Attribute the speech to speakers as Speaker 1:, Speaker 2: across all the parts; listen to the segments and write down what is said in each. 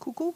Speaker 1: Coucou.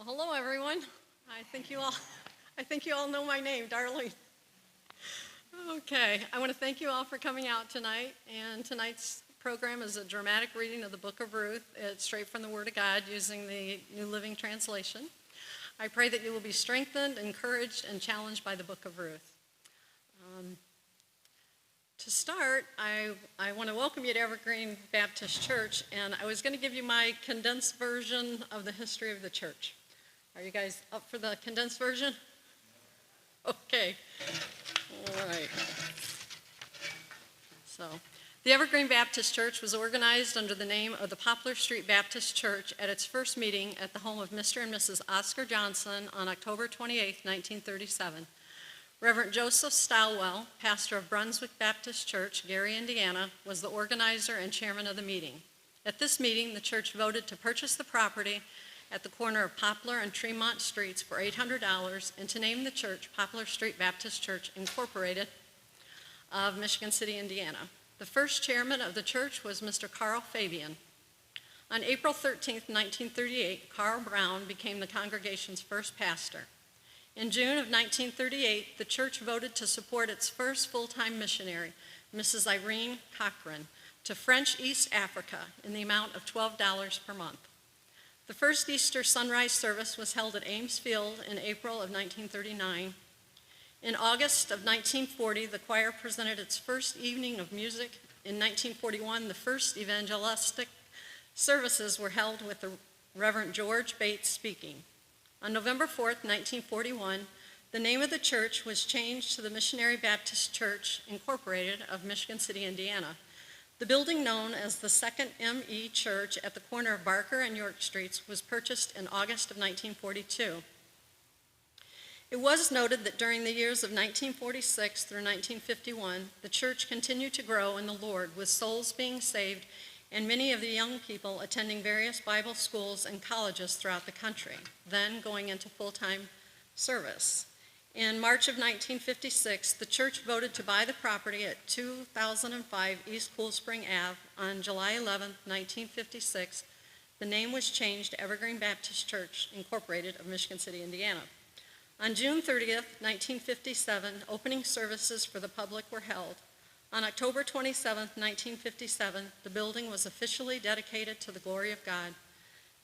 Speaker 1: Well, hello everyone. I think you all know my name, Darlene. Okay, I want to thank you all for coming out tonight. And tonight's program is a dramatic reading of the book of Ruth. It's straight from the Word of God using the New Living Translation. I pray that you will be strengthened, encouraged, and challenged by the book of Ruth. To start, I want to welcome you to Evergreen Baptist Church, and I was going to give you my condensed version of the history of the church. Are you guys up for the condensed version? Okay. All right. So, the Evergreen Baptist Church was organized under the name of the Poplar Street Baptist Church at its first meeting at the home of Mr. and Mrs. Oscar Johnson on October 28, 1937. Reverend Joseph Stilwell, pastor of Brunswick Baptist Church, Gary, Indiana, was the organizer and chairman of the meeting. At this meeting, the church voted to purchase the property at the corner of Poplar and Tremont Streets for $800 and to name the church Poplar Street Baptist Church, Incorporated of Michigan City, Indiana. The first chairman of the church was Mr. Carl Fabian. On April 13, 1938, Carl Brown became the congregation's first pastor. In June of 1938, the church voted to support its first full-time missionary, Mrs. Irene Cochran, to French East Africa in the amount of $12 per month. The first Easter sunrise service was held at Ames Field in April of 1939. In August of 1940, the choir presented its first evening of music. In 1941, the first evangelistic services were held with the Reverend George Bates speaking. On November 4, 1941, the name of the church was changed to the Missionary Baptist Church, Incorporated of Michigan City, Indiana. The building known as the Second M.E. Church at the corner of Barker and York Streets was purchased in August of 1942. It was noted that during the years of 1946 through 1951, the church continued to grow in the Lord, with souls being saved and many of the young people attending various Bible schools and colleges throughout the country, then going into full-time service. In March of 1956, the church voted to buy the property at 2005 East Cool Spring Ave. On July 11, 1956, the name was changed to Evergreen Baptist Church, Incorporated of Michigan City, Indiana. On June 30, 1957, opening services for the public were held. On October 27, 1957, the building was officially dedicated to the glory of God.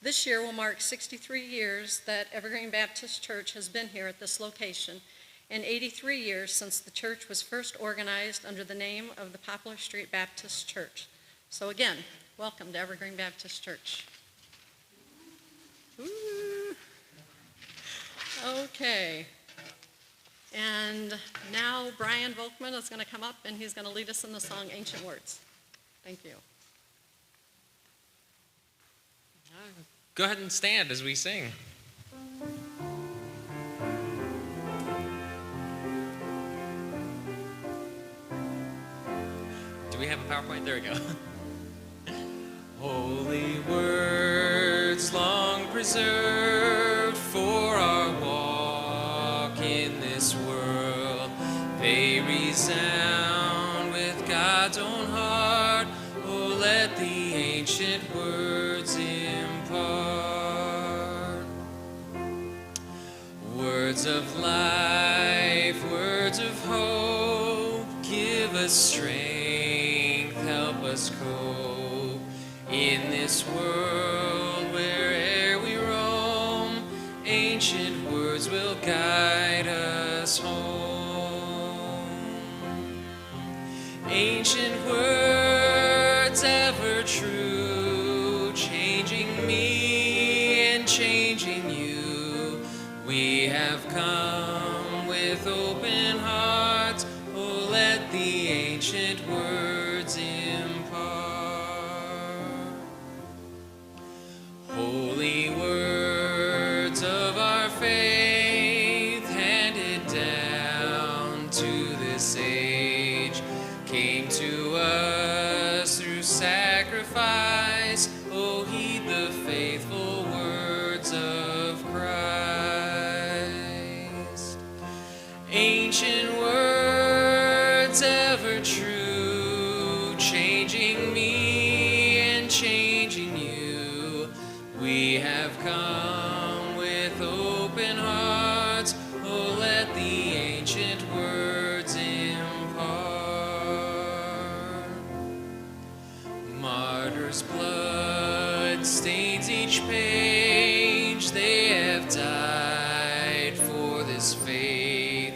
Speaker 1: This year will mark 63 years that Evergreen Baptist Church has been here at this location, and 83 years since the church was first organized under the name of the Poplar Street Baptist Church. So again, welcome to Evergreen Baptist Church. Ooh. Okay. And now Brian Volkman is going to come up and he's going to lead us in the song Ancient Words. Thank you.
Speaker 2: Go ahead and stand as we sing. Do we have a PowerPoint? There we go. Holy words long preserved for our walk in this world, they resound with God's own heart. Oh, let the ancient words impart. Words of life, words of hope, give us strength, help us cope in this world where'er we roam. Ancient words will guide us home. Ancient words ever true, changing me and changing you. We have come with open hearts. Oh, let the ancient words impart. Holy words of our faith, handed down to this age, came to us through sacrifice. Oh, heed the faithful words of Christ. Ancient have died for this faith.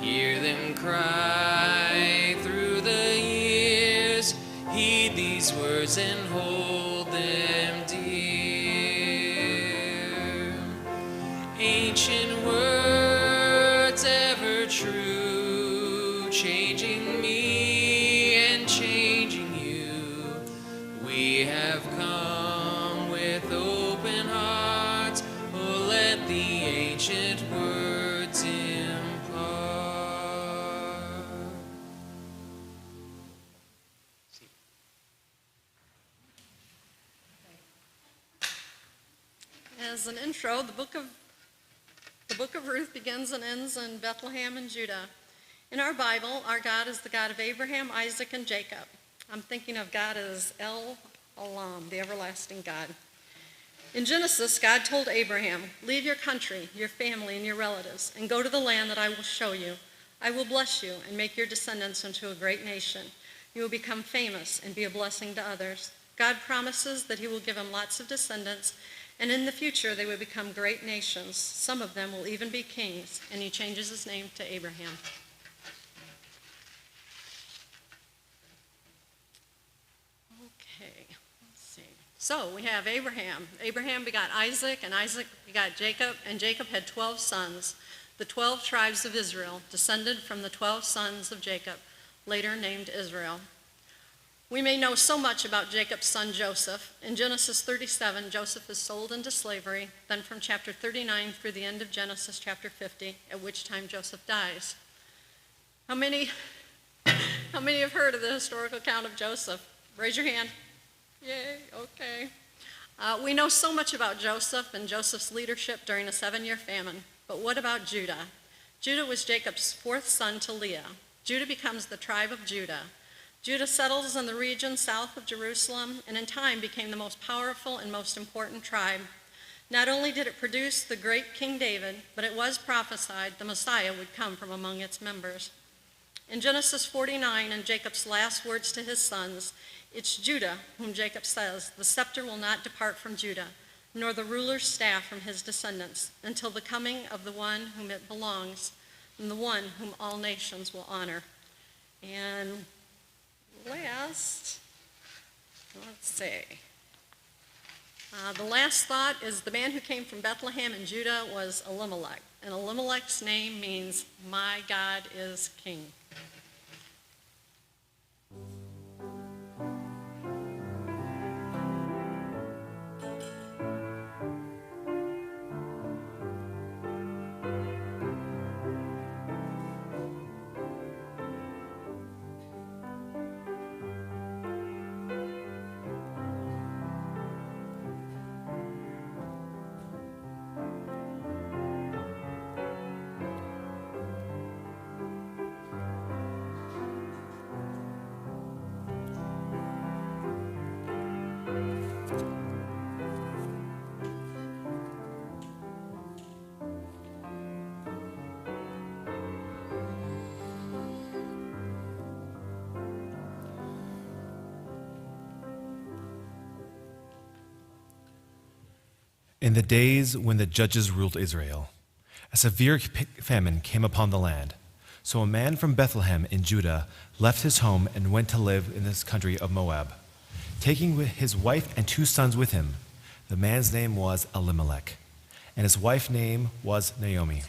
Speaker 2: Hear them cry through the years. Heed these words and hold them dear. Ancient words ever true, changing me and changing you. We have come with open hearts. Oh, let the ancient words impart.
Speaker 1: As an intro, the book of Ruth begins and ends in Bethlehem and Judah. In our Bible, our God is the God of Abraham, Isaac, and Jacob. I'm thinking of God as El Olam, the everlasting God. In Genesis, God told Abraham, "Leave your country, your family, and your relatives, and go to the land that I will show you. I will bless you and make your descendants into a great nation. You will become famous and be a blessing to others." God promises that he will give him lots of descendants, and in the future they will become great nations. Some of them will even be kings, and he changes his name to Abraham. Okay, let's see. So we have Abraham. Abraham begot Isaac, and Isaac begot Jacob, and Jacob had 12 sons. The 12 tribes of Israel descended from the 12 sons of Jacob, later named Israel. We may know so much about Jacob's son Joseph. In Genesis 37, Joseph is sold into slavery, then from chapter 39 through the end of Genesis chapter 50, at which time Joseph dies. How many have heard of the historical account of Joseph? Raise your hand. Yay, okay. We know so much about Joseph and Joseph's leadership during a 7-year famine, but what about Judah? Judah was Jacob's 4th son to Leah. Judah becomes the tribe of Judah. Judah settles in the region south of Jerusalem and in time became the most powerful and most important tribe. Not only did it produce the great King David, but it was prophesied the Messiah would come from among its members. In Genesis 49, in Jacob's last words to his sons, it's Judah whom Jacob says, "The scepter will not depart from Judah, nor the ruler's staff from his descendants, until the coming of the one whom it belongs, and the one whom all nations will honor." And last, let's see. The last thought is the man who came from Bethlehem in Judah was Elimelech. And Elimelech's name means, "My God is King."
Speaker 3: In the days when the judges ruled Israel, a severe famine came upon the land. So a man from Bethlehem in Judah left his home and went to live in this country of Moab, taking his wife and 2 sons with him. The man's name was Elimelech, and his wife's name was Naomi.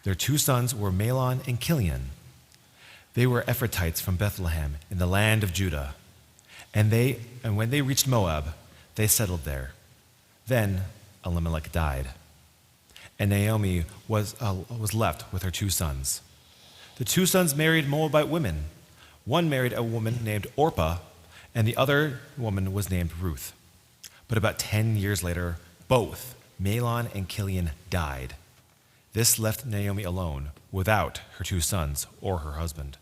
Speaker 3: Their 2 sons were Mahlon and Chilion. They were Ephrathites from Bethlehem in the land of Judah. And when they reached Moab, they settled there. Then Elimelech died, and Naomi was left with her 2 sons. The 2 sons married Moabite women. One married a woman named Orpah, and the other woman was named Ruth. But about 10 years later, both Mahlon and Chilion died. This left Naomi alone, without her 2 sons or her husband.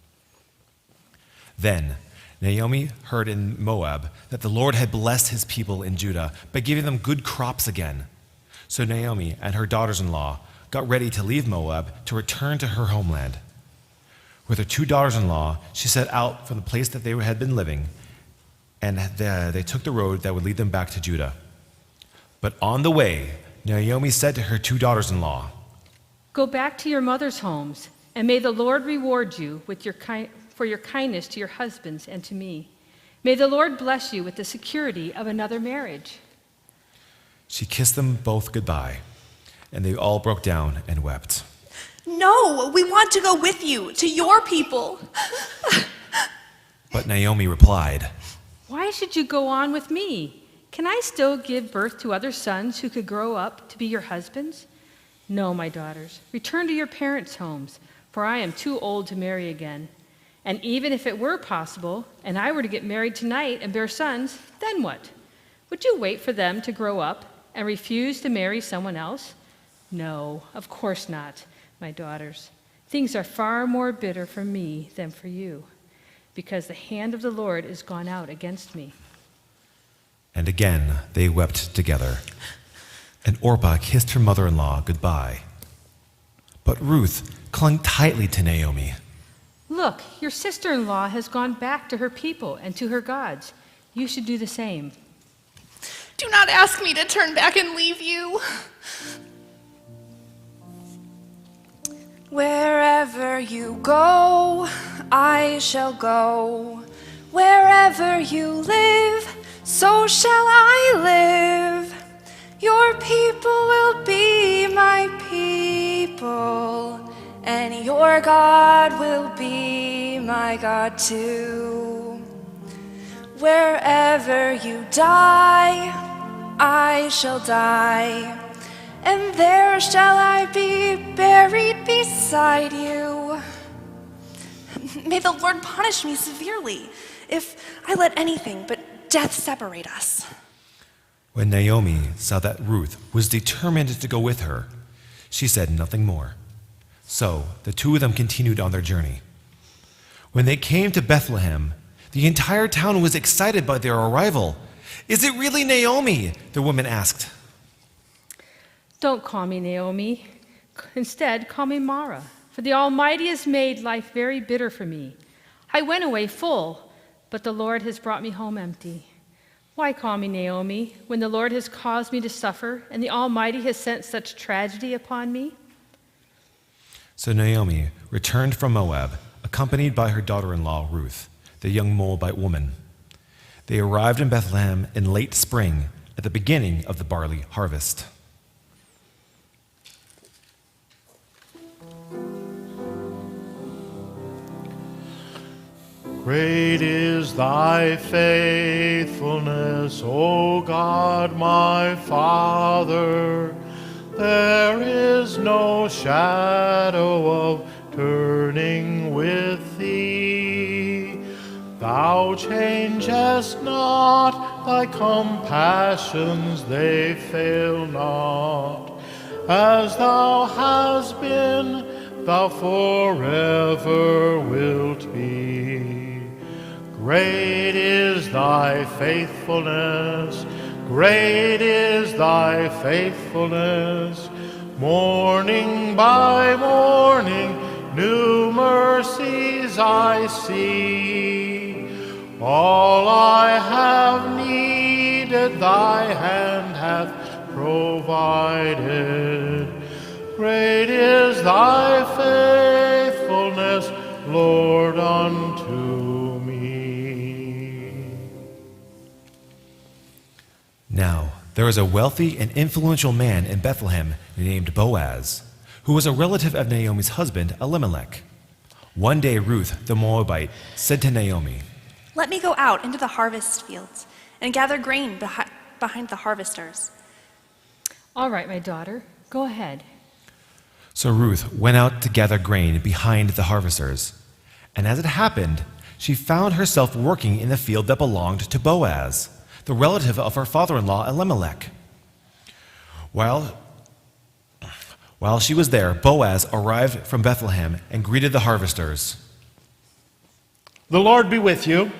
Speaker 3: Then Naomi heard in Moab that the Lord had blessed his people in Judah by giving them good crops again. So Naomi and her daughters-in-law got ready to leave Moab to return to her homeland. With her 2 daughters-in-law, she set out from the place that they had been living, and they took the road that would lead them back to Judah. But on the way, Naomi said to her two daughters-in-law,
Speaker 4: Go back to your mother's homes, and may the Lord reward you for your kindness to your husbands and to me. May the Lord bless you with the security of another marriage.
Speaker 3: She kissed them both goodbye, and they all broke down and wept.
Speaker 5: No, we want to go with you, to your people.
Speaker 3: But Naomi replied,
Speaker 4: Why should you go on with me? Can I still give birth to other sons who could grow up to be your husbands? No, my daughters, return to your parents' homes, for I am too old to marry again. And even if it were possible, and I were to get married tonight and bear sons, then what? Would you wait for them to grow up and refuse to marry someone else? No, of course not, my daughters. Things are far more bitter for me than for you, because the hand of the Lord is gone out against me.
Speaker 3: And again they wept together. And Orpah kissed her mother-in-law goodbye. But Ruth clung tightly to Naomi.
Speaker 4: Look, your sister-in-law has gone back to her people and to her gods. You should do the same.
Speaker 5: Do not ask me to turn back and leave you. Wherever you go, I shall go. Wherever you live, so shall I live. Your people will be my people, and your God will be my God too. Wherever you die, I shall die, and there shall I be buried beside you. May the Lord punish me severely if I let anything but death separate us.
Speaker 3: When Naomi saw that Ruth was determined to go with her, she said nothing more. So the two of them continued on their journey. When they came to Bethlehem, the entire town was excited by their arrival. Is it really Naomi? The woman asked.
Speaker 4: Don't call me Naomi. Instead, call me Mara, for the Almighty has made life very bitter for me. I went away full, but the Lord has brought me home empty. Why call me Naomi when the Lord has caused me to suffer and the Almighty has sent such tragedy upon me?
Speaker 3: So Naomi returned from Moab, accompanied by her daughter-in-law Ruth, the young Moabite woman. They arrived in Bethlehem in late spring at the beginning of the barley harvest.
Speaker 6: Great is thy faithfulness, O God, my Father. There is no shadow of turning with thee. Thou changest not, thy compassions, they fail not. As thou hast been, thou forever wilt be. Great is thy faithfulness, great is thy faithfulness. Morning by morning, new mercies I see. All I have needed, thy hand hath provided. Great is thy faithfulness, Lord, unto me.
Speaker 3: Now, there was a wealthy and influential man in Bethlehem named Boaz, who was a relative of Naomi's husband, Elimelech. One day, Ruth, the Moabite, said to Naomi,
Speaker 5: Let me go out into the harvest fields and gather grain behind the harvesters.
Speaker 4: All right, my daughter, go ahead.
Speaker 3: So Ruth went out to gather grain behind the harvesters. And as it happened, she found herself working in the field that belonged to Boaz, the relative of her father-in-law Elimelech. While she was there, Boaz arrived from Bethlehem and greeted the harvesters.
Speaker 6: The Lord be with you.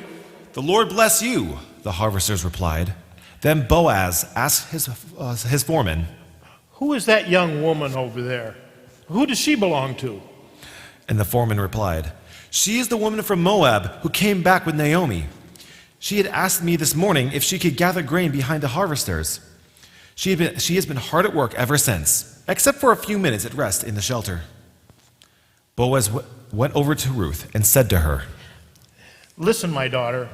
Speaker 3: The Lord bless you, the harvesters replied. Then Boaz asked his foreman,
Speaker 6: Who is that young woman over there? Who does she belong to?
Speaker 3: And the foreman replied, She is the woman from Moab who came back with Naomi. She had asked me this morning if she could gather grain behind the harvesters. She has been hard at work ever since, except for a few minutes at rest in the shelter. Boaz went over to Ruth and said to her,
Speaker 6: Listen, my daughter,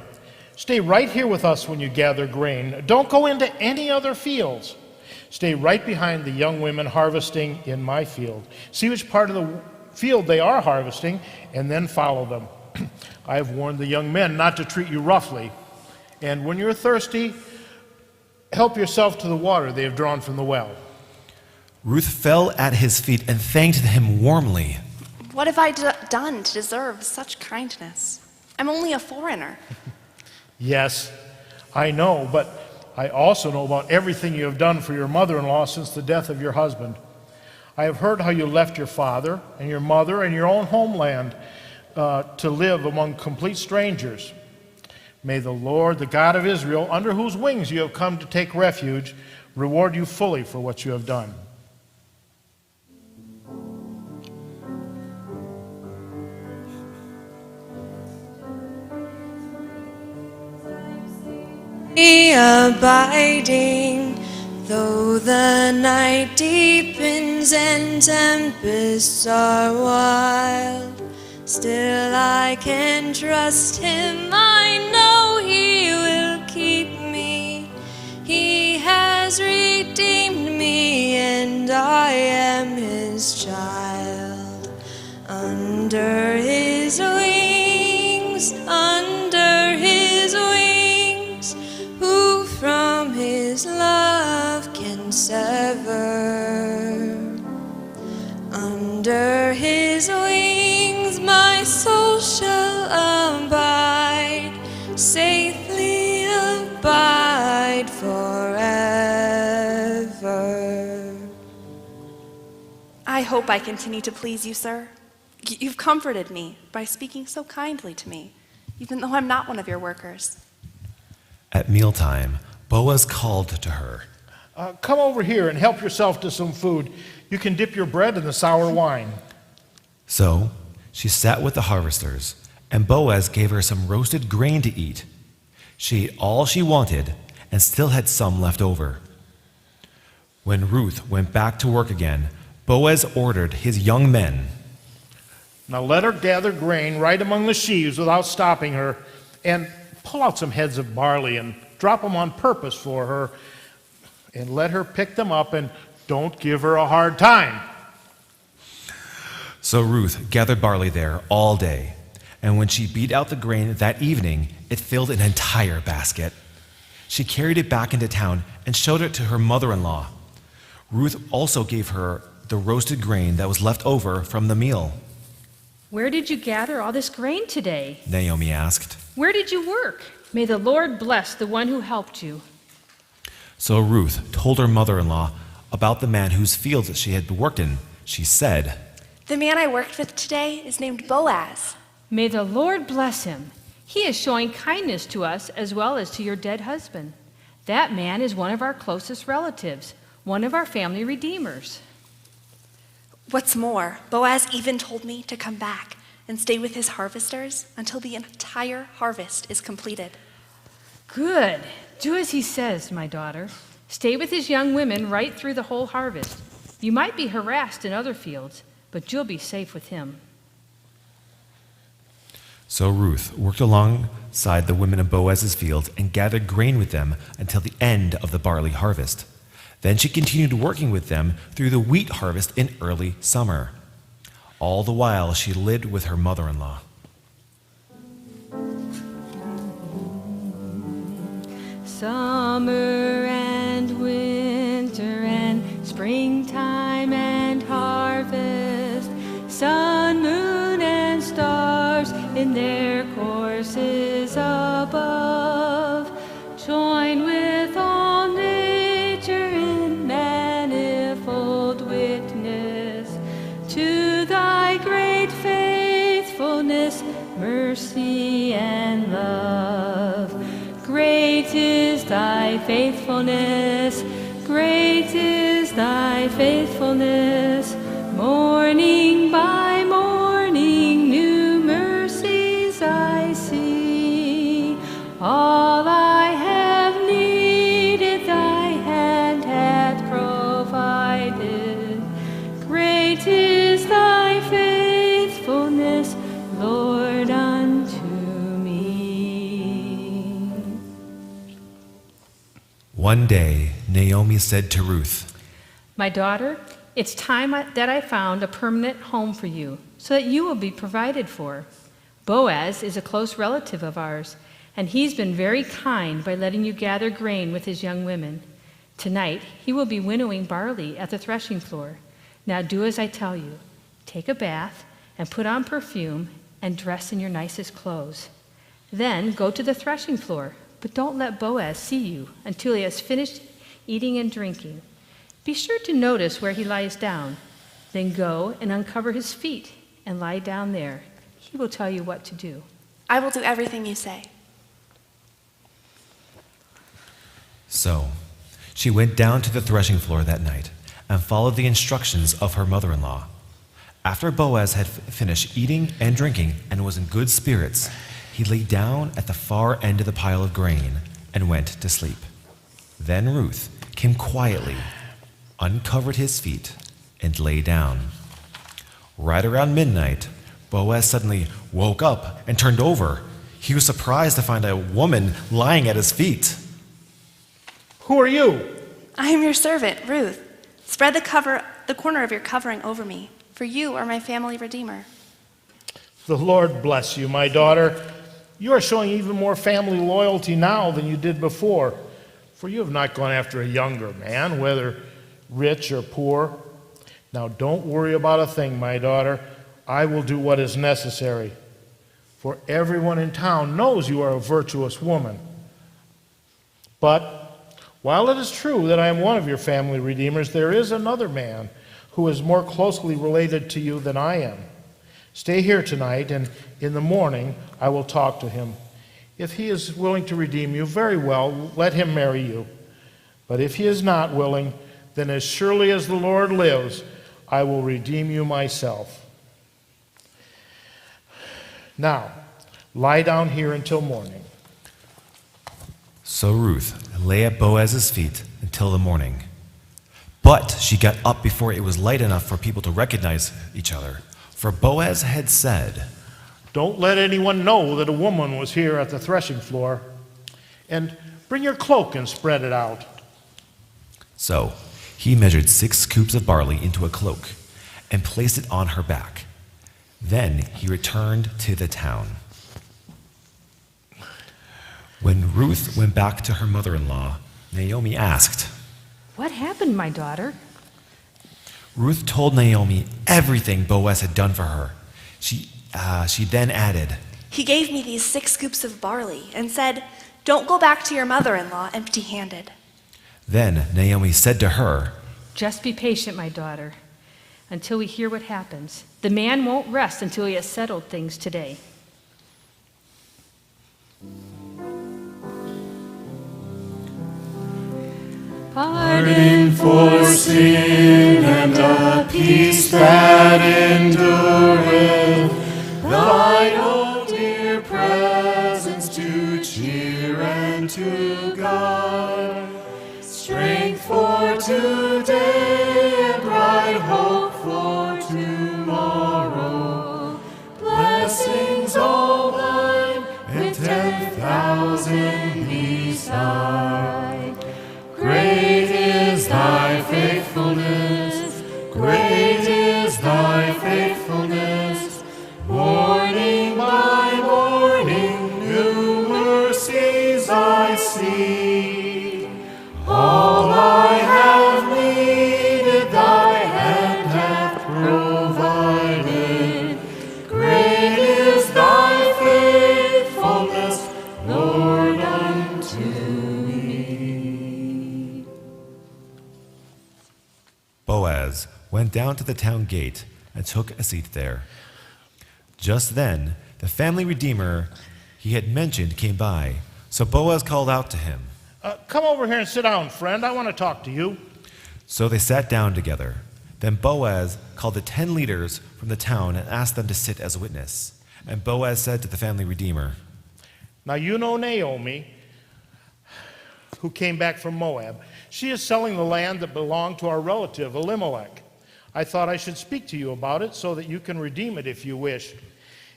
Speaker 6: stay right here with us when you gather grain. Don't go into any other fields. Stay right behind the young women harvesting in my field. See which part of the field they are harvesting, and then follow them. I have warned the young men not to treat you roughly. And when you're thirsty, help yourself to the water they have drawn from the well.
Speaker 3: Ruth fell at his feet and thanked him warmly.
Speaker 5: What have I done to deserve such kindness? I'm only a foreigner.
Speaker 6: Yes, I know, but I also know about everything you have done for your mother-in-law since the death of your husband. I have heard how you left your father and your mother and your own homeland to live among complete strangers. May the Lord, the God of Israel, under whose wings you have come to take refuge, reward you fully for what you have done.
Speaker 7: Abiding, though the night deepens and tempests are wild, still I can trust him. I know he will keep me. He has redeemed me, and I am his child. Under his wings, under his wings, who from his love can sever? Under his wings my soul shall abide, safely abide forever.
Speaker 5: I hope I continue to please you, sir. You've comforted me by speaking so kindly to me, even though I'm not one of your workers.
Speaker 3: At mealtime, Boaz called to her.
Speaker 6: Come over here and help yourself to some food. You can dip your bread in the sour wine.
Speaker 3: So she sat with the harvesters, and Boaz gave her some roasted grain to eat. She ate all she wanted and still had some left over. When Ruth went back to work again, Boaz ordered his young men,
Speaker 6: Now let her gather grain right among the sheaves without stopping her, and pull out some heads of barley and drop them on purpose for her, and let her pick them up, and don't give her a hard time.
Speaker 3: So Ruth gathered barley there all day, and when she beat out the grain that evening, it filled an entire basket. She carried it back into town and showed it to her mother-in-law. Ruth also gave her the roasted grain that was left over from the meal.
Speaker 4: Where did you gather all this grain today?
Speaker 3: Naomi asked.
Speaker 4: Where did you work? May the Lord bless the one who helped you.
Speaker 3: So Ruth told her mother-in-law about the man whose fields she had worked in. She said,
Speaker 5: The man I worked with today is named Boaz.
Speaker 4: May the Lord bless him. He is showing kindness to us as well as to your dead husband. That man is one of our closest relatives, one of our family redeemers.
Speaker 5: What's more, Boaz even told me to come back and stay with his harvesters until the entire harvest is completed.
Speaker 4: Good. Do as he says, my daughter. Stay with his young women right through the whole harvest. You might be harassed in other fields, but you'll be safe with him.
Speaker 3: So Ruth worked alongside the women of Boaz's fields and gathered grain with them until the end of the barley harvest. Then she continued working with them through the wheat harvest in early summer. All the while she lived with her mother-in-law.
Speaker 4: Summer and winter and springtime and harvest, sun, moon, and stars in their courses above, join with all nature in manifold witness to thy great faithfulness, mercy, and love. Great is thy faithfulness, great is thy faithfulness. Morning by morning, new mercies I see. All I have needed, thy hand hath
Speaker 3: one day, Naomi said to Ruth,
Speaker 4: My daughter, it's time that I found a permanent home for you, so that you will be provided for. Boaz is a close relative of ours, and he's been very kind by letting you gather grain with his young women. Tonight, he will be winnowing barley at the threshing floor. Now do as I tell you. Take a bath and put on perfume and dress in your nicest clothes. Then go to the threshing floor, but don't let Boaz see you until he has finished eating and drinking. Be sure to notice where he lies down. Then go and uncover his feet and lie down there. He will tell you what to do.
Speaker 5: I will do everything you say.
Speaker 3: So she went down to the threshing floor that night and followed the instructions of her mother-in-law. After Boaz had finished eating and drinking and was in good spirits, he lay down at the far end of the pile of grain and went to sleep. Then Ruth came quietly, uncovered his feet, and lay down. Right around midnight, Boaz suddenly woke up and turned over. He was surprised to find a woman lying at his feet.
Speaker 6: Who are you?
Speaker 5: I am your servant, Ruth. Spread the corner of your covering over me, for you are my family redeemer.
Speaker 6: The Lord bless you, my daughter. You are showing even more family loyalty now than you did before, for you have not gone after a younger man, whether rich or poor. Now don't worry about a thing, my daughter. I will do what is necessary, for everyone in town knows you are a virtuous woman. But while it is true that I am one of your family redeemers, there is another man who is more closely related to you than I am. Stay here tonight, and in the morning I will talk to him. If he is willing to redeem you, very well, let him marry you. But if he is not willing, then as surely as the Lord lives, I will redeem you myself. Now, lie down here until morning.
Speaker 3: So Ruth lay at Boaz's feet until the morning. But she got up before it was light enough for people to recognize each other. For Boaz had said,
Speaker 6: Don't let anyone know that a woman was here at the threshing floor. And bring your cloak and spread it out.
Speaker 3: So he measured 6 scoops of barley into a cloak and placed it on her back. Then he returned to the town. When Ruth went back to her mother-in-law, Naomi asked,
Speaker 4: What happened, my daughter?
Speaker 3: Ruth told Naomi everything Boaz had done for her. She then added,
Speaker 5: He gave me these 6 scoops of barley and said, Don't go back to your mother-in-law empty-handed.
Speaker 3: Then Naomi said to her,
Speaker 4: Just be patient, my daughter, until we hear what happens. The man won't rest until he has settled things today.
Speaker 8: Pardon for sin and a peace that endureth, thine own dear presence to cheer and to guide, strength for today and bright hope for tomorrow, blessings all thine and 10,000 beside. Great is thy faithfulness, great is thy faithfulness. Morning by morning, new mercies I see. All I have needed, thy hand hath provided. Great is thy faithfulness, Lord, unto me.
Speaker 3: Boaz went down to the town gate and took a seat there. Just then, the family redeemer he had mentioned came by, so Boaz called out to him.
Speaker 6: Come over here and sit down, friend. I want to talk to you.
Speaker 3: So they sat down together. Then Boaz called the 10 leaders from the town and asked them to sit as a witness. And Boaz said to the family redeemer,
Speaker 6: Now you know Naomi, who came back from Moab. She is selling the land that belonged to our relative Elimelech. I thought I should speak to you about it so that you can redeem it if you wish.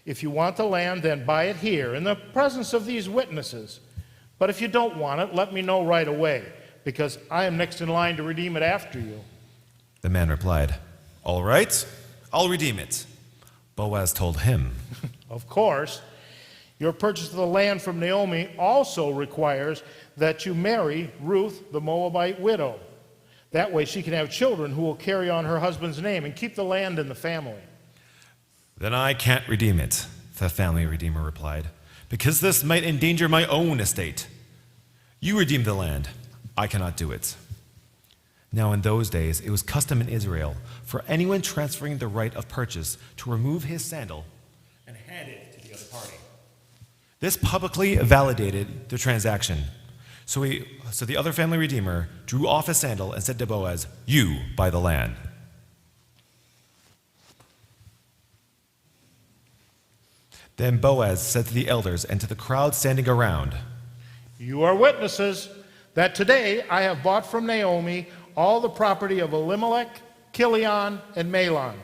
Speaker 6: If you want the land, then buy it here in the presence of these witnesses. But if you don't want it, let me know right away, because I am next in line to redeem it after you.
Speaker 3: The man replied, "All right, I'll redeem it." Boaz told him,
Speaker 6: Of course, your purchase of the land from Naomi also requires that you marry Ruth, the Moabite widow. That way she can have children who will carry on her husband's name and keep the land in the family.
Speaker 3: "Then I can't redeem it," the family redeemer replied, "because this might endanger my own estate. You redeem the land. I cannot do it." Now in those days, it was custom in Israel for anyone transferring the right of purchase to remove his sandal and hand it to the other party. This publicly validated the transaction. So the other family redeemer drew off his sandal and said to Boaz, "You buy the land." Then Boaz said to the elders and to the crowd standing around,
Speaker 6: You are witnesses that today I have bought from Naomi all the property of Elimelech, Kilion, and Mahlon.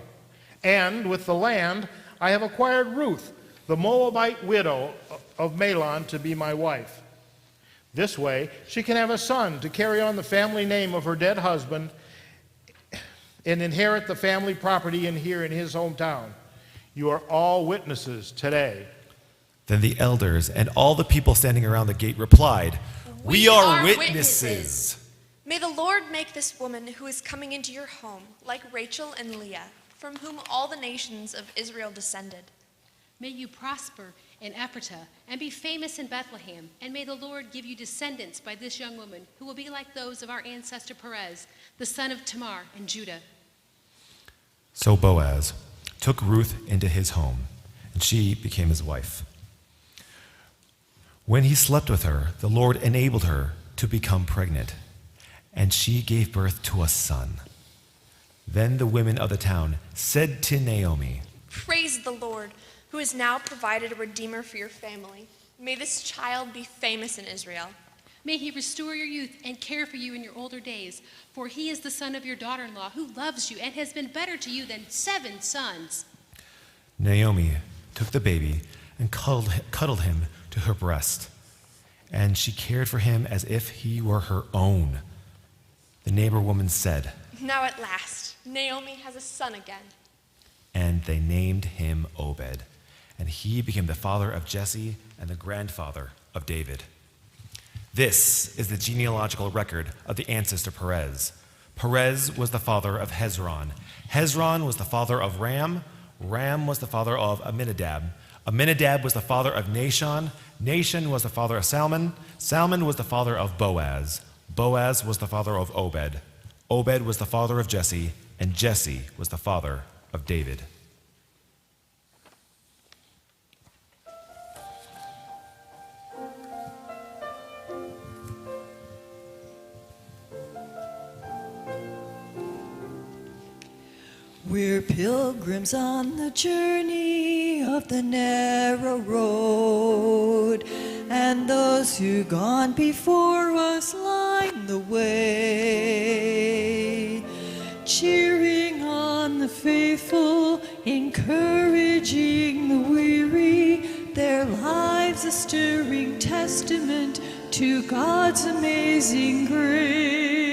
Speaker 6: And with the land, I have acquired Ruth, the Moabite widow of Mahlon, to be my wife. This way, she can have a son to carry on the family name of her dead husband and inherit the family property in his hometown. You are all witnesses today.
Speaker 3: Then the elders and all the people standing around the gate replied, "We are witnesses."
Speaker 5: May the Lord make this woman who is coming into your home like Rachel and Leah, from whom all the nations of Israel descended.
Speaker 9: May you prosper in Ephratah and be famous in Bethlehem, and may the Lord give you descendants by this young woman who will be like those of our ancestor Perez, the son of Tamar in Judah.
Speaker 3: So Boaz took Ruth into his home, and she became his wife. When he slept with her, the Lord enabled her to become pregnant, and she gave birth to a son. Then the women of the town said to Naomi,
Speaker 5: Praise the Lord, who has now provided a redeemer for your family. May this child be famous in Israel.
Speaker 9: May he restore your youth and care for you in your older days, for he is the son of your daughter-in-law who loves you and has been better to you than 7 sons.
Speaker 3: Naomi took the baby and cuddled him to her breast, and she cared for him as if he were her own. The neighbor woman said,
Speaker 5: Now at last, Naomi has a son again.
Speaker 3: and they named him Obed, and he became the father of Jesse and the grandfather of David. This is the genealogical record of the ancestor Perez. Perez was the father of Hezron. Hezron was the father of Ram. Ram was the father of Amminadab. Amminadab was the father of Nahshon. Nahshon was the father of Salmon. Salmon was the father of Boaz. Boaz was the father of Obed. Obed was the father of Jesse, and Jesse was the father of David.
Speaker 10: We're pilgrims on the journey of the narrow road, and those who gone before us line the way, cheering on the faithful, encouraging the weary, their lives a stirring testament to God's amazing grace.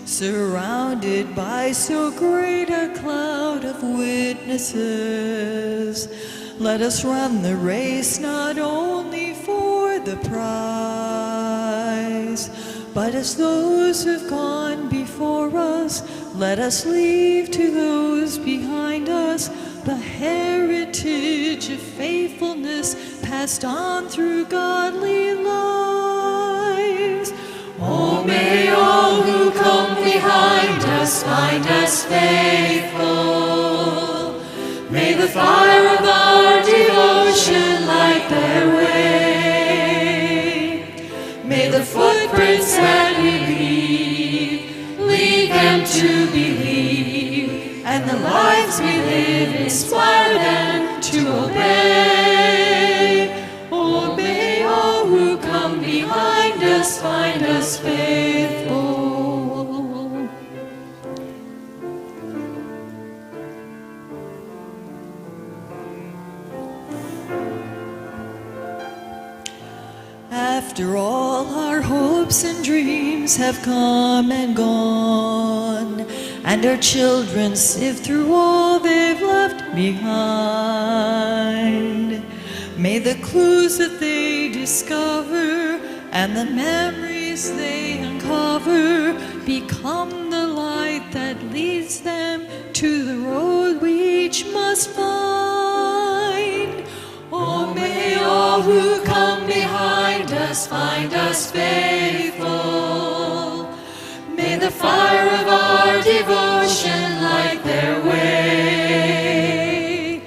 Speaker 10: Surrounded by so great a cloud of witnesses, let us run the race not only for the prize, but as those who've gone before us, let us leave to those behind us the heritage of faithfulness passed on through godly lives. Oh, may all who come behind us find us faithful. May the fire of our devotion light their way. May the footprints that we leave them to believe, and the lives we live inspire them to obey. Oh, may all who come behind us find us faithful. After all our hopes and dreams have come and gone, and our children sift through all they've left behind, may the clues that they discover and the memories they uncover become the light that leads them to the road we each must find. Oh, may all who come behind us find us faithful. May the fire of our devotion light their way.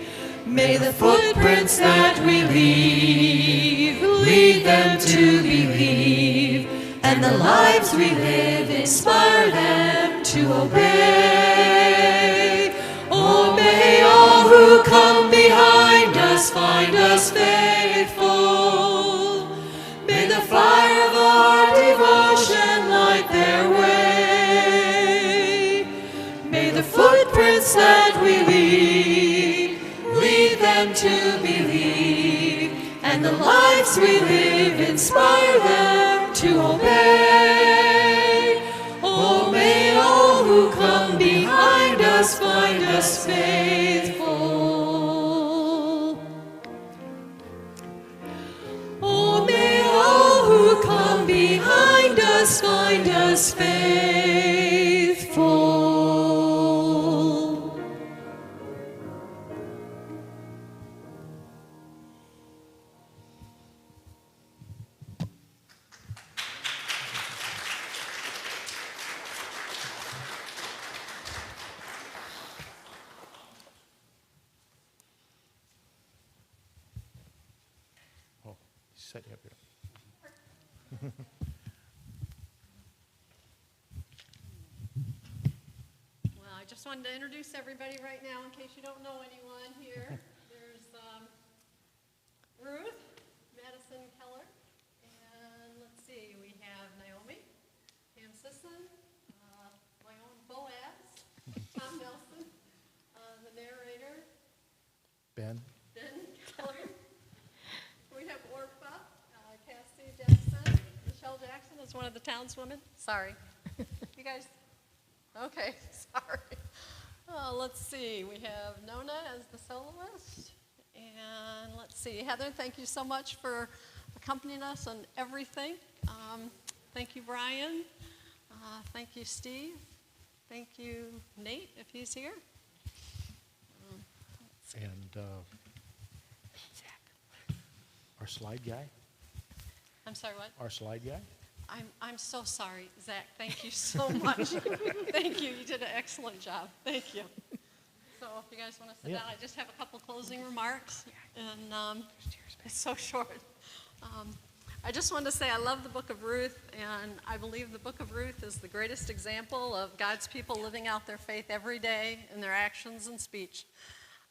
Speaker 10: May the footprints that we leave lead them to believe, and the lives we live inspire them to obey. Oh, may all who come behind us find us faithful. May the fire of our devotion light their way. May the footprints that we leave lead them to believe, and the lives we live inspire them to obey. Oh, may all who come behind us find us faithful. Oh, may all who come behind us find us faithful.
Speaker 6: Set you up here.
Speaker 1: Well, I just wanted to introduce everybody right now in case you don't know anyone here. There's Ruth, Madison Keller, and let's see, we have Naomi, Pam Sisson, my own Boaz, Tom Nelson, the narrator,
Speaker 6: Ben?
Speaker 1: Keller. We have Orpha, Cassie Dennison, Michelle Jackson is one of the townswomen. Sorry. You guys? Okay, sorry. Let's see. We have Nona as the soloist. And let's see. Heather, thank you so much for accompanying us on everything. Thank you, Brian. Thank you, Steve. Thank you, Nate, if he's here.
Speaker 6: And our slide guy?
Speaker 1: I'm sorry, what?
Speaker 6: Our slide guy?
Speaker 1: I'm so sorry, Zach. Thank you so much. Thank you. You did an excellent job. Thank you. So if you guys want to sit down, I just have a couple closing remarks, and it's so short. I just wanted to say I love the book of Ruth, and I believe the book of Ruth is the greatest example of God's people living out their faith every day in their actions and speech.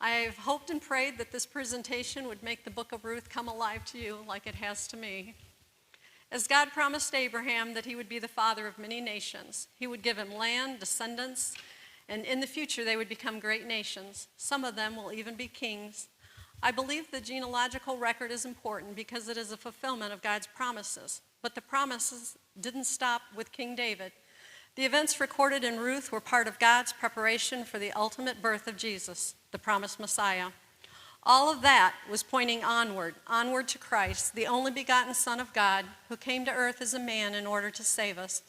Speaker 1: I've hoped and prayed that this presentation would make the book of Ruth come alive to you like it has to me. As God promised Abraham that he would be the father of many nations, he would give him land, descendants, and in the future they would become great nations. Some of them will even be kings. I believe the genealogical record is important because it is a fulfillment of God's promises. But the promises didn't stop with King David. The events recorded in Ruth were part of God's preparation for the ultimate birth of Jesus, the promised Messiah. All of that was pointing onward to Christ, the only begotten Son of God, who came to earth as a man in order to save us.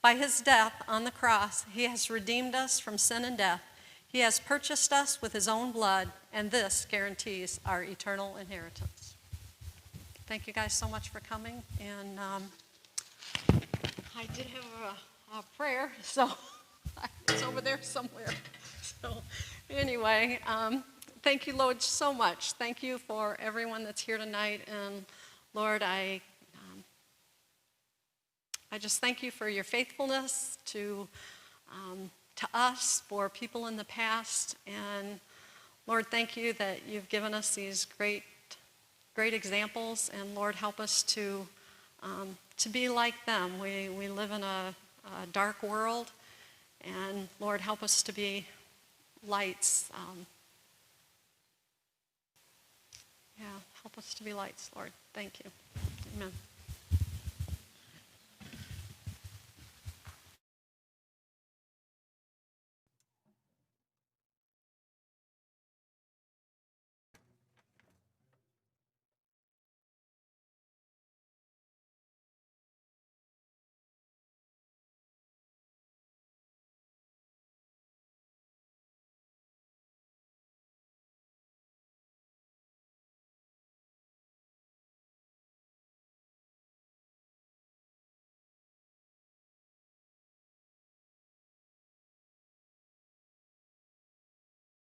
Speaker 1: By his death on the cross, he has redeemed us from sin and death. He has purchased us with his own blood, and this guarantees our eternal inheritance. Thank you guys so much for coming, and I did have a prayer, so it's over there somewhere. So anyway, thank you, Lord, so much. Thank you for everyone that's here tonight, and Lord, I just thank you for your faithfulness to us, for people in the past, and Lord, thank you that you've given us these great examples, and Lord, help us to be like them. We live in a dark world, and Lord, help us to be lights. Help us to be lights, Lord. Thank you. Amen.